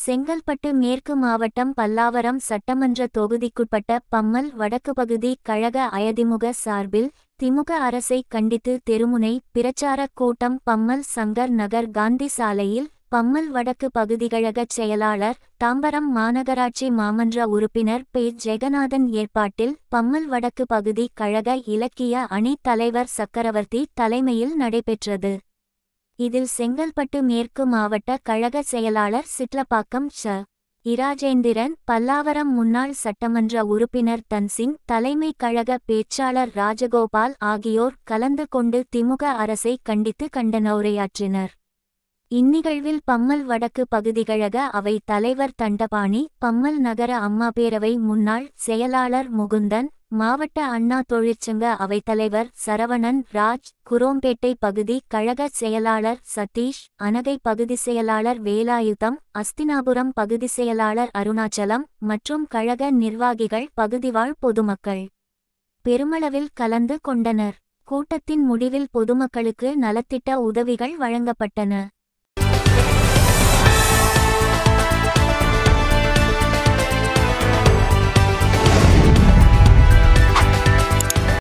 செங்கல்பட்டு மேற்கு மாவட்டம் பல்லாவரம் சட்டமன்ற தொகுதிக்குட்பட்ட பம்மல் வடக்கு பகுதி கழக அயதிமுக சார்பில் திமுக அரசை கண்டித்து தெருமுனை பிரச்சாரக் கூட்டம் பம்மல் சங்கர் நகர் காந்தி சாலையில் பம்மல் வடக்கு பகுதிகழகச் செயலாளர் தாம்பரம் மாநகராட்சி மாமன்ற உறுப்பினர் பே ஜெகநாதன் ஏற்பாட்டில் பம்மல் வடக்கு பகுதி கழக இலக்கிய அணி தலைவர் சக்கரவர்த்தி தலைமையில் நடைபெற்றது. இதில் செங்கல்பட்டு மேற்கு மாவட்ட கழக செயலாளர் சிட்லப்பாக்கம் ச. இராஜேந்திரன், பல்லாவரம் முன்னாள் சட்டமன்ற உறுப்பினர் தன்சிங், தலைமை கழக பேச்சாளர் ராஜகோபால் ஆகியோர் கலந்து கொண்டு திமுக அரசை கண்டித்து கண்டனவுரையாற்றினர். இந்நிகழ்வில் பம்மல் வடக்கு பகுதிகழக அவை தலைவர் தண்டபாணி, பம்மல் நகர அம்மா பேரவை முன்னாள் செயலாளர் முகுந்தன், மாவட்ட அண்ணா தொழிற்சங்க அவைத்தலைவர் சரவணன் ராஜ், குரோம்பேட்டை பகுதி கழக செயலாளர் சதீஷ், அனகை பகுதி செயலாளர் வேலாயுதம், அஸ்தினாபுரம் பகுதி செயலாளர் அருணாச்சலம் மற்றும் கழக நிர்வாகிகள், பகுதிவாழ் பொதுமக்கள் பெருமளவில் கலந்து கொண்டனர். கூட்டத்தின் முடிவில் பொதுமக்களுக்கு நலத்திட்ட உதவிகள் வழங்கப்பட்டன.